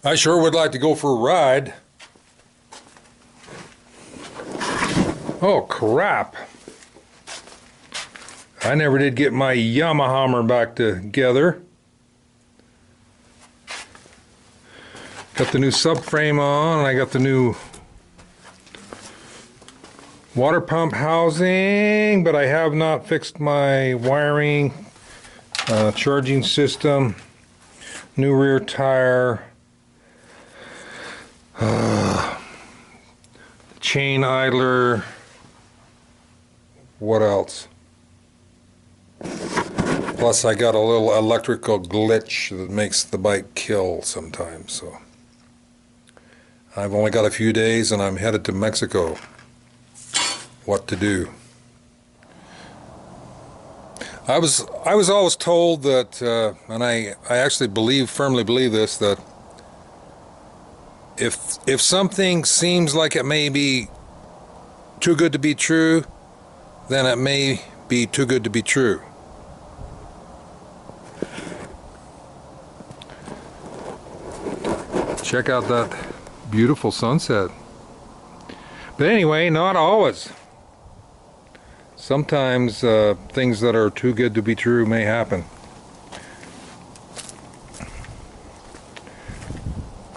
I sure would like to go for a ride. Oh crap. I never did get my Yamaha back together. Got the new subframe on, and I got the new water pump housing, but I have not fixed my wiring, charging system, new rear tire, chain idler. What else? Plus I got a little electrical glitch that makes the bike kill sometimes. So I've only got a few days and I'm headed to Mexico. What to do? I was always told that, and I actually firmly believe this, that if something seems like it may be too good to be true, then it may be too good to be true. Check out that beautiful sunset. But anyway, not always. Sometimes things that are too good to be true may happen.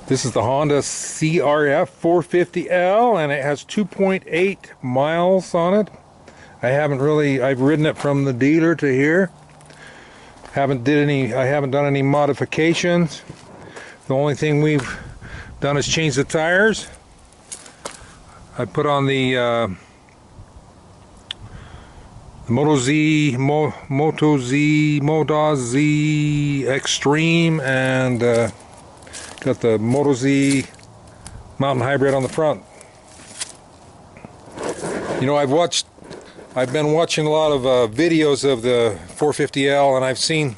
This is the Honda CRF450L, and it has 2.8 miles on it. I've ridden it from the dealer to here. I haven't done any modifications. The only thing we've done is change the tires. I put on the Moto Z Extreme, and got the Moto Z Mountain Hybrid on the front. You know, I've been watching a lot of videos of the 450L, and I've seen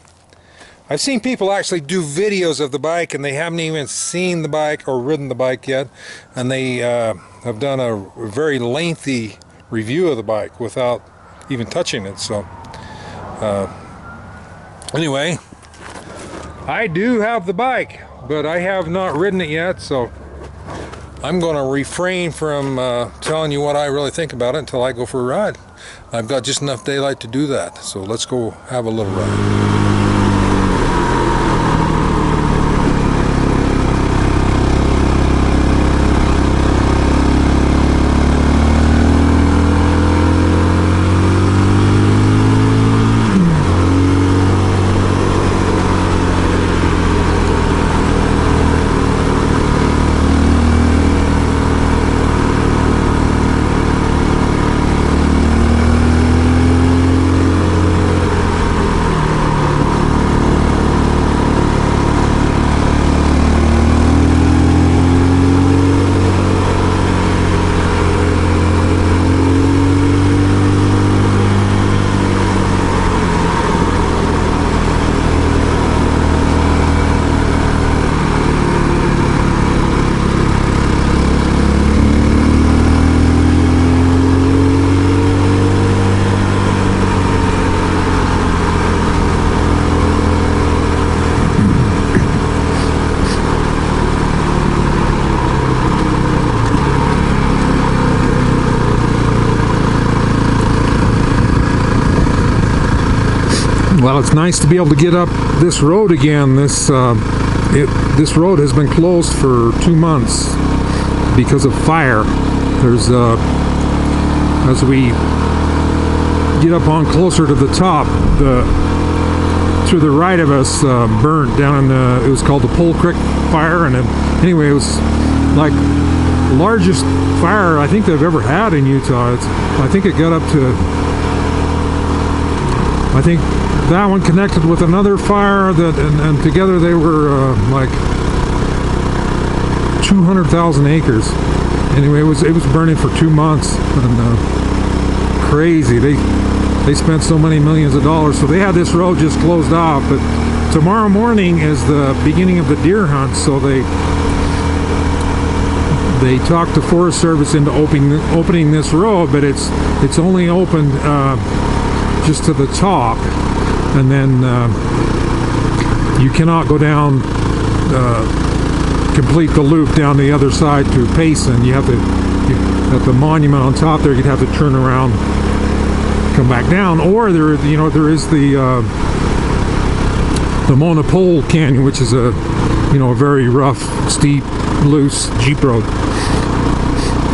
people actually do videos of the bike, and they haven't even seen the bike or ridden the bike yet, and they have done a very lengthy review of the bike without even touching it. So anyway, I do have the bike, but I have not ridden it yet, so I'm going to refrain from telling you what I really think about it until I go for a ride. I've got just enough daylight to do that, so let's go have a little ride. Well, it's nice to be able to get up this road again. This road has been closed for 2 months because of fire. There's as we get up on closer to the top, to the right of us burnt down in it was called the Pole Creek fire, and anyway, it was like the largest fire I think they've ever had in Utah. I think it got up to, I think that one connected with another fire and together they were like 200,000 acres. Anyway, it was burning for 2 months, and crazy. They spent so many millions of dollars, so they had this road just closed off. But tomorrow morning is the beginning of the deer hunt, so they talked the Forest Service into opening this road, but it's only opened just to the top, and then you cannot go down complete the loop down the other side to Payson. You have to, at the monument on top there, you'd have to turn around, come back down, or there is the Monopole Canyon, which is a very rough, steep, loose Jeep road.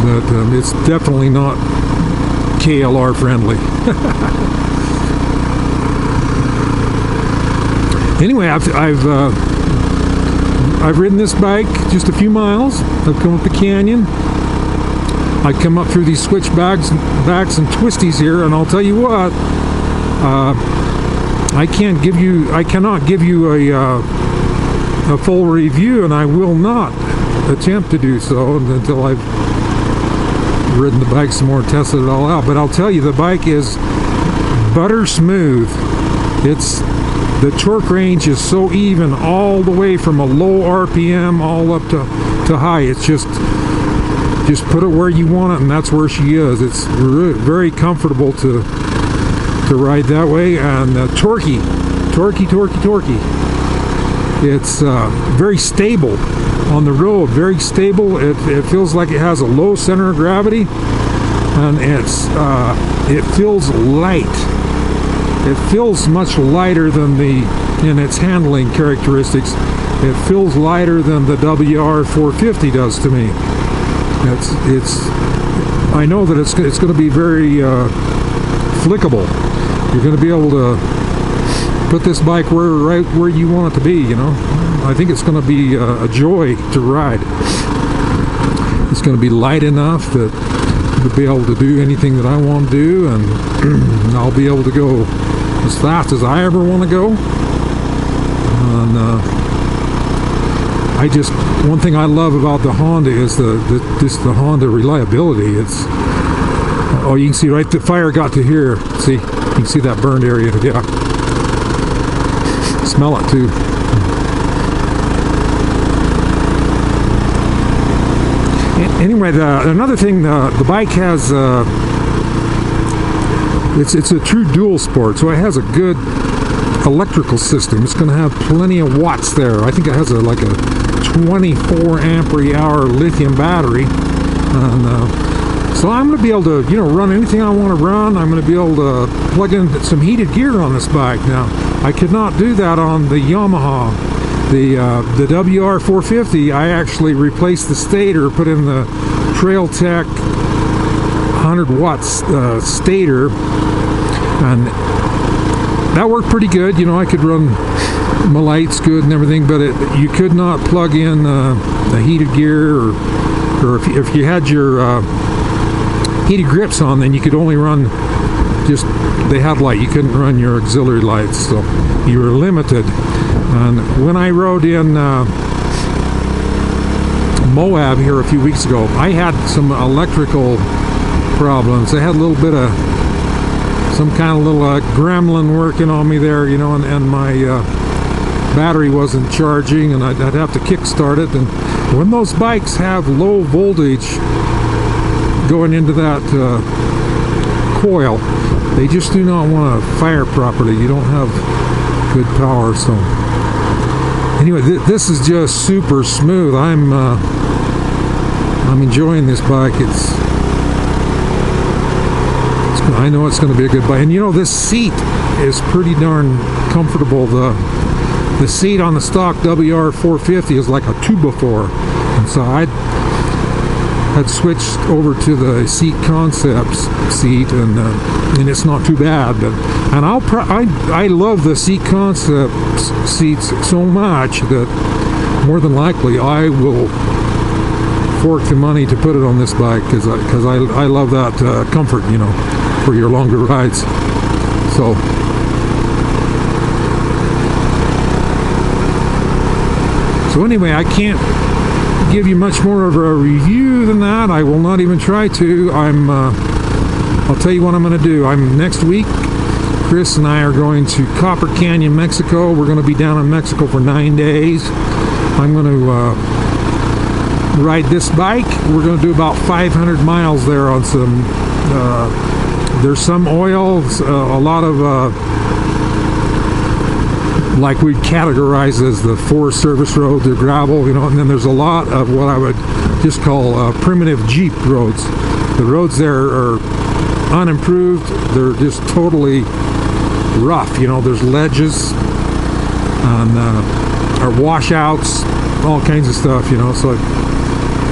But it's definitely not KLR friendly. Anyway, I've ridden this bike just a few miles. I've come up the canyon. I come up through these switchbacks and twisties here, and I'll tell you what, I cannot give you a full review, and I will not attempt to do so until I've ridden the bike some more and tested it all out. But I'll tell you, the bike is butter smooth. The torque range is so even all the way from a low RPM all up to high. It's just put it where you want it, and that's where she is. It's very comfortable to ride that way, and torquey. It's very stable on the road, very stable. It feels like it has a low center of gravity, and it feels light. It feels much lighter than in its handling characteristics. It feels lighter than the WR450 does to me. I know that it's going to be very flickable. You're going to be able to put this bike right where you want it to be. I think it's going to be a joy to ride. It's going to be light enough that to be able to do anything that I want to do, and I'll be able to go as fast as I ever want to go. And one thing I love about the Honda is the Honda reliability. It's you can see right, the fire got to here. See, you can see that burned area. Yeah, smell it too. Anyway, another thing, the bike has it's a true dual sport, so it has a good electrical system. It's going to have plenty of watts there. I think it has like a 24 ampere hour lithium battery, and so I'm going to be able to run anything I want to run. I'm going to be able to plug in some heated gear on this bike. Now, I could not do that on the Yamaha. The WR450, I actually replaced the stator, put in the Trail Tech 100 watts stator, and that worked pretty good. I could run my lights good and everything, but you could not plug in the heated gear, or if you had your heated grips on, then you could only run just the headlight. You couldn't run your auxiliary lights, so you were limited. And when I rode in Moab here a few weeks ago, I had some electrical problems. I had a little bit of some kind of little gremlin working on me there, and my battery wasn't charging, and I'd have to kick start it. And when those bikes have low voltage going into that coil, they just do not want to fire properly. You don't have good power. So anyway, this is just super smooth. I'm enjoying this bike. I know it's going to be a good bike. And this seat is pretty darn comfortable. The seat on the stock WR450 is like a 2x4, and so I had switched over to the Seat Concepts seat, and it's not too bad. And I love the Seat Concepts seats so much that more than likely I will fork the money to put it on this bike, because I love that comfort, for your longer rides. So anyway, I can't give you much more of a review than that. I will not even try to. I'll tell you what I'm going to do. Next week, Chris and I are going to Copper Canyon, Mexico. We're going to be down in Mexico for 9 days. I'm going to ride this bike. We're going to do about 500 miles there on some there's some oil, a lot of like we'd categorize as the Forest Service roads or gravel, you know, and then there's a lot of what I would just call primitive Jeep roads. The roads there are unimproved. They're just totally rough, you know. There's ledges and or washouts, all kinds of stuff, you know. So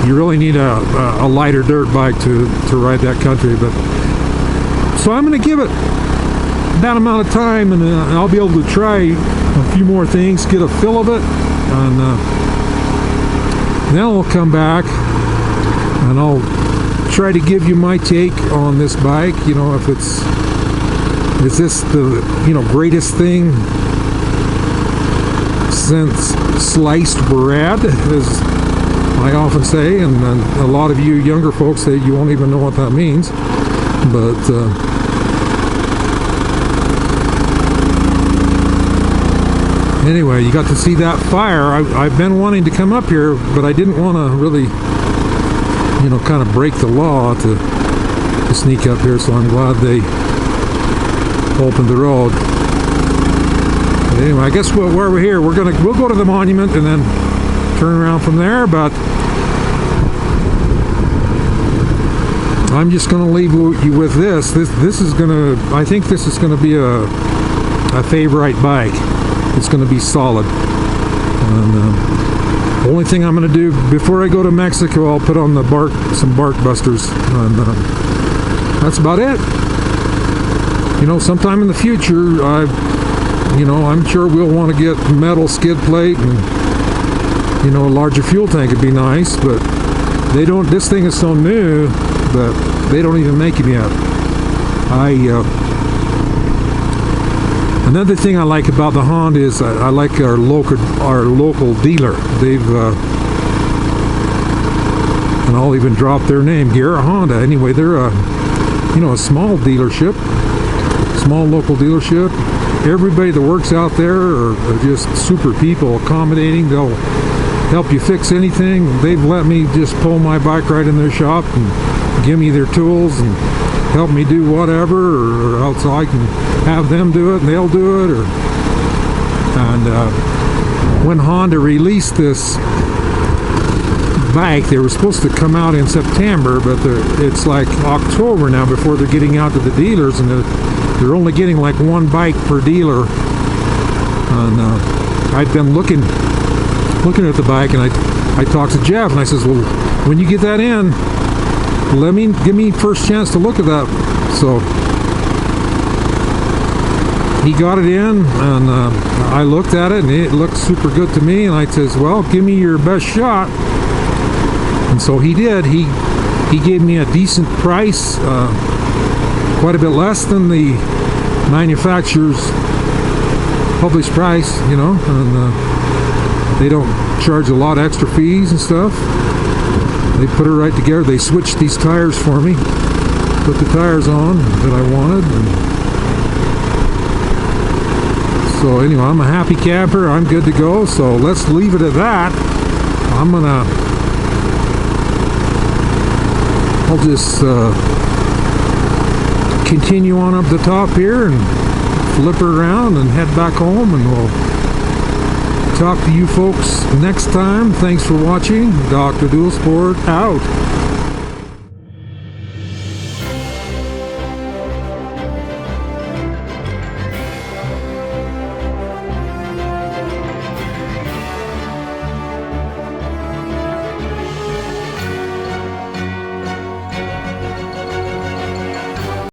you really need a lighter dirt bike to ride that country. But so I'm going to give it that amount of time, and I'll be able to try a few more things, get a feel of it, and then I'll come back and I'll try to give you my take on this bike. You know, if is this the, you know, greatest thing since sliced bread, as I often say, and a lot of you younger folks say you won't even know what that means. But anyway, you got to see that fire. I've been wanting to come up here, but I didn't want to really, you know, kind of break the law to sneak up here, so I'm glad they opened the road. But anyway, I guess where we're here, we'll go to the monument and then turn around from there. But I'm just going to leave you with this. This is going to, I think this is going to be a favorite bike. It's going to be solid. And the only thing I'm going to do before I go to Mexico, I'll put on some bark busters, and that's about it. You know, sometime in the future, I'm sure we'll want to get metal skid plate, and you know, a larger fuel tank would be nice. But they don't. This thing is so new that they don't even make them yet. Another thing I like about the Honda is I like our local dealer. They've and I'll even drop their name, Garrett Honda. Anyway, they're a small dealership, small local dealership. Everybody that works out there are just super people, accommodating. They'll help you fix anything. They've let me just pull my bike right in their shop and give me their tools and help me do whatever, or else I can have them do it and they'll do it. And when Honda released this bike, they were supposed to come out in September, but it's like October now before they're getting out to the dealers, and they're only getting like one bike per dealer. And I'd been looking at the bike, and I talked to Jeff, and I says, well, when you get that in, give me first chance to look at that. So he got it in, and I looked at it, and it looked super good to me. And I says, well, give me your best shot. And so he did. He gave me a decent price, quite a bit less than the manufacturer's published price, you know. And they don't charge a lot of extra fees and stuff. They put it right together. They switched these tires for me, put the tires on that I wanted. And so anyway, I'm a happy camper. I'm good to go. So let's leave it at that. I'll just continue on up the top here and flip her around and head back home, and we'll talk to you folks next time. Thanks for watching. Dr. Dual Sport out.